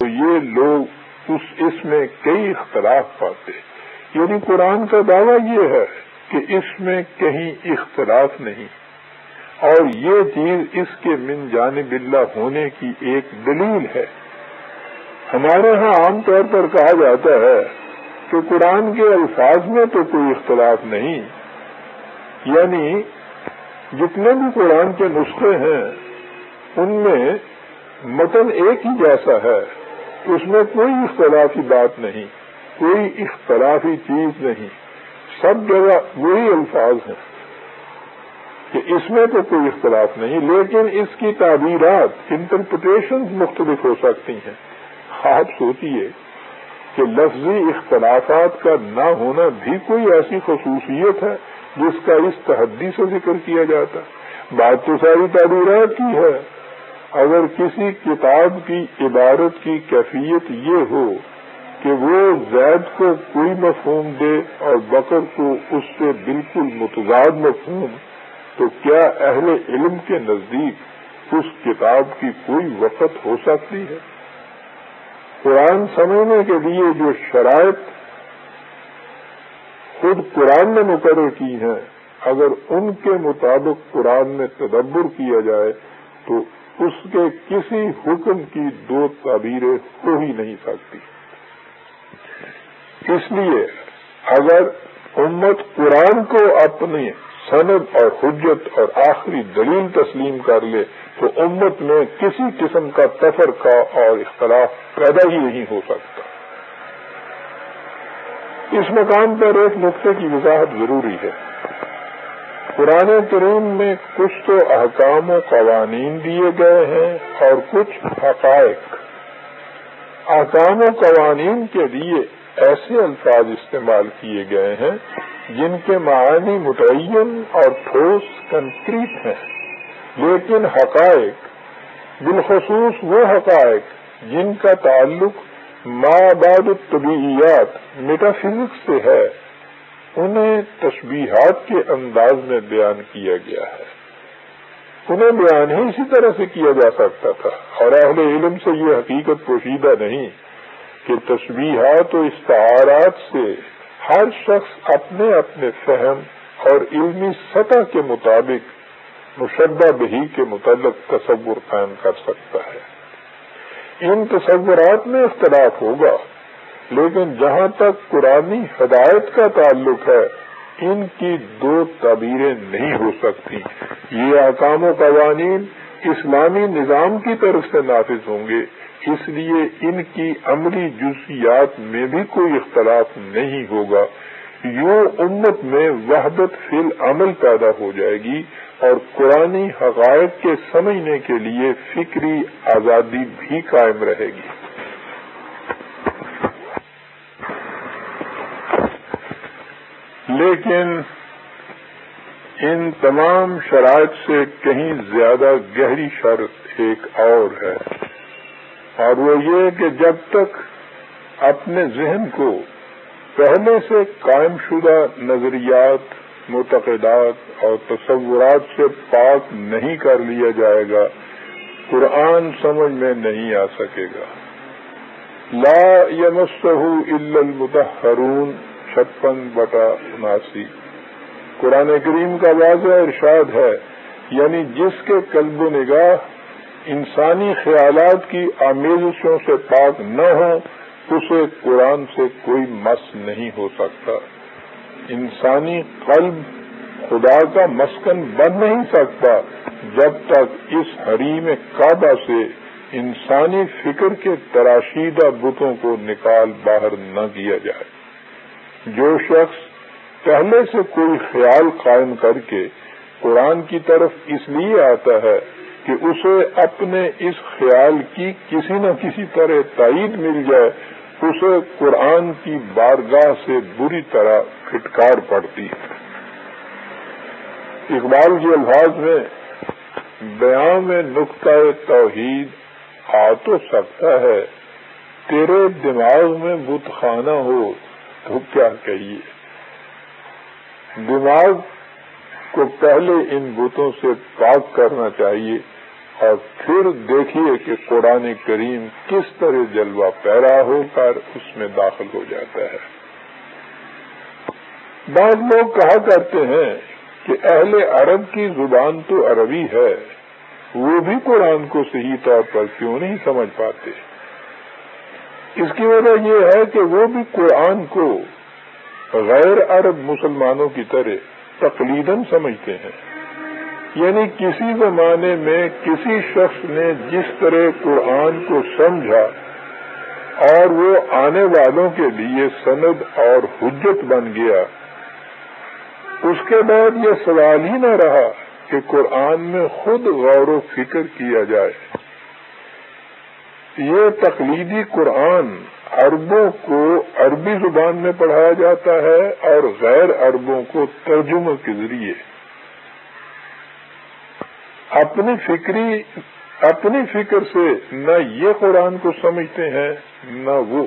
تو یہ لوگ اس میں کئی اختلاف پاتے، یعنی قرآن کا دعویٰ یہ ہے کہ اس میں کہیں اختلاف نہیں، اور یہ چیز اس کے من جانب اللہ ہونے کی ایک دلیل ہے۔ ہمارے ہاں عام طور پر کہا جاتا ہے کہ قرآن کے الفاظ میں تو کوئی اختلاف نہیں، یعنی جتنے بھی قرآن کے نسخے ہیں ان میں متن ایک ہی جیسا ہے، اس میں کوئی اختلافی بات نہیں، کوئی اختلافی چیز نہیں، سب جگہ وہی الفاظ ہیں کہ اس میں تو کوئی اختلاف نہیں، لیکن اس کی تعبیرات انٹرپریٹیشنز مختلف ہو سکتی ہیں۔ آپ سوچئے کہ لفظی اختلافات کا نہ ہونا بھی کوئی ایسی خصوصیت ہے جس کا اس تحدی سے ذکر کیا جاتا۔ بات تو ساری تعبیرات کی ہے۔ اگر کسی کتاب کی عبارت کی کیفیت یہ ہو کہ وہ زید کو کوئی مفہوم دے اور بکر کو اس سے بالکل متضاد مفہوم، تو کیا اہل علم کے نزدیک اس کتاب کی کوئی وقت ہو سکتی ہے؟ قرآن سمجھنے کے لیے جو شرائط خود قرآن نے مقرر کی ہیں، اگر ان کے مطابق قرآن میں تدبر کیا جائے تو اس کے کسی حکم کی دو تعبیریں ہو ہی نہیں سکتی۔ اس لیے اگر امت قرآن کو اپنی سند اور حجت اور آخری دلیل تسلیم کر لے تو امت میں کسی قسم کا تفرقہ اور اختلاف پیدا ہی نہیں ہو سکتا۔ اس مقام پر ایک نقطے کی وضاحت ضروری ہے۔ قرآن کریم میں کچھ تو احکام و قوانین دیے گئے ہیں اور کچھ حقائق۔ احکام و قوانین کے لیے ایسے الفاظ استعمال کیے گئے ہیں جن کے معنی متعین اور ٹھوس کنکریٹ ہیں، لیکن حقائق، بالخصوص وہ حقائق جن کا تعلق مابعد الطبیعیات میٹا فزکس سے ہے، انہیں تشبیہات کے انداز میں بیان کیا گیا ہے۔ انہیں بیان ہی اسی طرح سے کیا جا سکتا تھا، اور اہل علم سے یہ حقیقت پوشیدہ نہیں کہ تشبیہات و استعارات سے ہر شخص اپنے اپنے فہم اور علمی سطح کے مطابق مشبہ بہی کے متعلق تصور قائم کر سکتا ہے۔ ان تصورات میں اختلاف ہوگا، لیکن جہاں تک قرآنی ہدایت کا تعلق ہے ان کی دو تعبیریں نہیں ہو سکتی۔ یہ احکام و قوانین اسلامی نظام کی طرف سے نافذ ہوں گے، اس لیے ان کی عملی جزئیات میں بھی کوئی اختلاف نہیں ہوگا۔ یوں امت میں وحدت فی العمل پیدا ہو جائے گی اور قرآنی حقائق کے سمجھنے کے لیے فکری آزادی بھی قائم رہے گی۔ لیکن ان تمام شرائط سے کہیں زیادہ گہری شرط ایک اور ہے، اور وہ یہ کہ جب تک اپنے ذہن کو پہلے سے قائم شدہ نظریات، معتقدات اور تصورات سے پاک نہیں کر لیا جائے گا، قرآن سمجھ میں نہیں آ سکے گا۔ لا یمسہ الا المطہرون 56/79 قرآن کریم کا واضح ارشاد ہے، یعنی جس کے قلب و نگاہ انسانی خیالات کی آمیزشوں سے پاک نہ ہو اسے قرآن سے کوئی مس نہیں ہو سکتا۔ انسانی قلب خدا کا مسکن بن نہیں سکتا جب تک اس حریم کعبہ سے انسانی فکر کے تراشیدہ بتوں کو نکال باہر نہ کیا جائے۔ جو شخص پہلے سے کوئی خیال قائم کر کے قرآن کی طرف اس لیے آتا ہے کہ اسے اپنے اس خیال کی کسی نہ کسی طرح تائید مل جائے، اسے قرآن کی بارگاہ سے بری طرح پھٹکار پڑتی ہے۔ اقبال کے الفاظ میں بیان میں نقطہ توحید آ تو سکتا ہے، تیرے دماغ میں بت خانہ ہو تو کیا کہیے۔ دماغ کو پہلے ان بتوں سے پاک کرنا چاہیے اور پھر دیکھیے کہ قرآن کریم کس طرح جلوہ پیرا ہو کر اس میں داخل ہو جاتا ہے۔ بعض لوگ کہا کرتے ہیں کہ اہل عرب کی زبان تو عربی ہے، وہ بھی قرآن کو صحیح طور پر کیوں نہیں سمجھ پاتے؟ اس کی وجہ یہ ہے کہ وہ بھی قرآن کو غیر عرب مسلمانوں کی طرح تقلیداً سمجھتے ہیں، یعنی کسی زمانے میں کسی شخص نے جس طرح قرآن کو سمجھا اور وہ آنے والوں کے لیے سند اور حجت بن گیا، اس کے بعد یہ سوال ہی نہ رہا کہ قرآن میں خود غور و فکر کیا جائے۔ یہ تقلیدی قرآن عربوں کو عربی زبان میں پڑھایا جاتا ہے اور غیر عربوں کو ترجمہ کے ذریعے اپنی فکر سے نہ یہ قرآن کو سمجھتے ہیں نہ وہ۔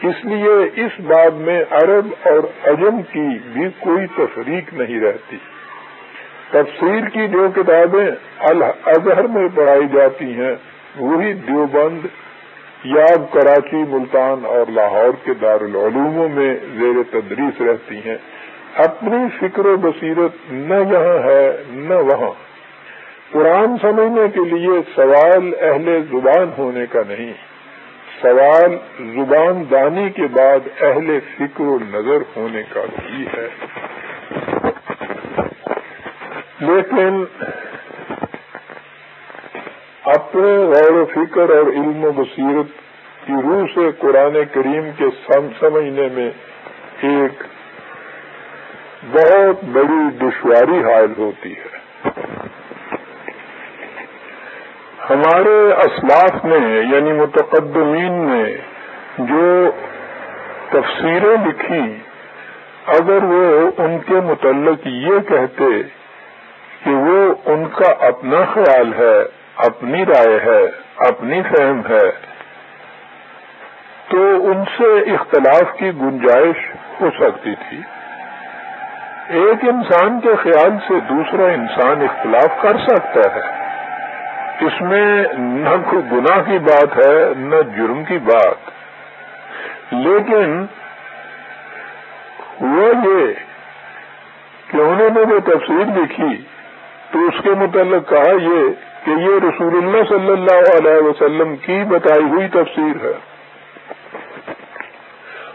اس لیے اس باب میں عرب اور عجم کی بھی کوئی تفریق نہیں رہتی۔ تفسیر کی جو کتابیں الازہر میں پڑھائی جاتی ہیں وہی دیوبند یا کراچی، ملتان اور لاہور کے دارالعلوموں میں زیر تدریس رہتی ہیں۔ اپنی فکر و بصیرت نہ یہاں ہے نہ وہاں۔ قرآن سمجھنے کے لیے سوال اہل زبان ہونے کا نہیں، سوال زبان دانی کے بعد اہل فکر و نظر ہونے کا بھی ہے۔ لیکن اپنے غور و فکر اور علم و بصیرت کی روح سے قرآن کریم کے سمجھنے میں ایک بہت بڑی دشواری حائل ہوتی ہے۔ ہمارے اسلاف نے یعنی متقدمین نے جو تفسیریں لکھی، اگر وہ ان کے متعلق یہ کہتے کہ وہ ان کا اپنا خیال ہے، اپنی رائے ہے، اپنی فہم ہے، تو ان سے اختلاف کی گنجائش ہو سکتی تھی۔ ایک انسان کے خیال سے دوسرا انسان اختلاف کر سکتا ہے، اس میں نہ کوئی گناہ کی بات ہے نہ جرم کی بات، لیکن ہوا یہ کہ انہوں نے جو تفسیر لکھی تو اس کے متعلق کہا یہ کہ یہ رسول اللہ صلی اللہ علیہ وسلم کی بتائی ہوئی تفسیر ہے۔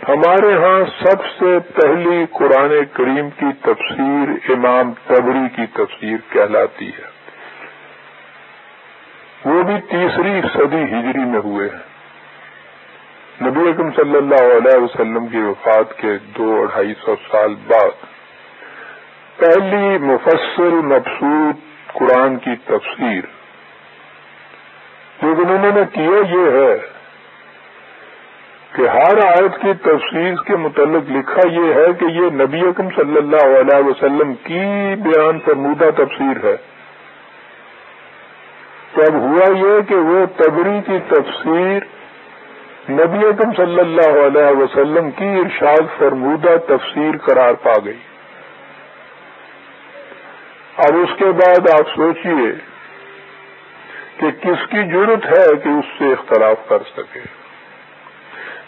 ہمارے ہاں سب سے پہلی قرآن کریم کی تفسیر امام طبری کی تفسیر کہلاتی ہے، وہ بھی 3 صدی ہجری میں ہوئے ہیں۔ نبی اکرم صلی اللہ علیہ وسلم کی وفات کے 200-250 سال بعد پہلی مفصل مبسوط قرآن کی تفسیر، لیکن انہوں نے کیا یہ ہے کہ ہر آیت کی تفسیر کے متعلق لکھا یہ ہے کہ یہ نبی اکرم صلی اللہ علیہ وسلم کی بیان فرمودہ تفسیر ہے۔ تب ہوا یہ کہ وہ طبری کی تفسیر نبی اکرم صلی اللہ علیہ وسلم کی ارشاد فرمودہ تفسیر قرار پا گئی۔ اب اس کے بعد آپ سوچئے کہ کس کی جرأت ہے کہ اس سے اختلاف کر سکے۔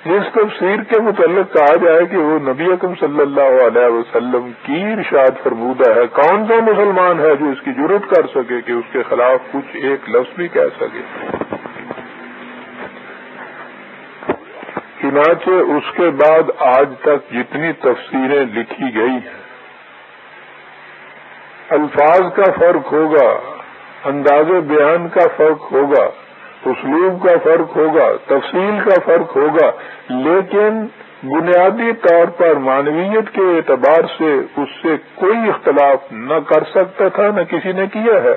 جس تفسیر کے متعلق کہا جائے کہ وہ نبی اکرم صلی اللہ علیہ وسلم کی ارشاد فرمودہ ہے، کون سا مسلمان ہے جو اس کی جرأت کر سکے کہ اس کے خلاف کچھ ایک لفظ بھی کہہ سکے؟ چنانچہ اس کے بعد آج تک جتنی تفسیریں لکھی گئی ہیں، الفاظ کا فرق ہوگا، انداز بیان کا فرق ہوگا، اسلوب کا فرق ہوگا، تفصیل کا فرق ہوگا، لیکن بنیادی طور پر معنویت کے اعتبار سے اس سے کوئی اختلاف نہ کر سکتا تھا، نہ کسی نے کیا ہے۔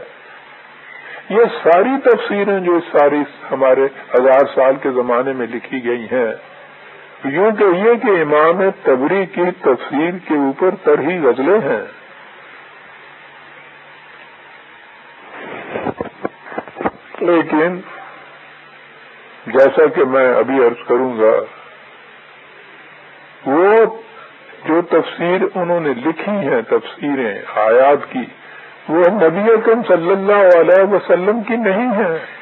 یہ ساری تفسیریں جو ساری ہمارے 1000 سال کے زمانے میں لکھی گئی ہیں، یوں کہیے کہ امام طبری کی تفسیر کے اوپر طرحی غزلیں ہیں۔ لیکن جیسا کہ میں ابھی عرض کروں گا، وہ جو تفسیر انہوں نے لکھی ہیں، تفسیریں آیات کی، وہ نبی اکرم صلی اللہ علیہ وسلم کی نہیں ہے.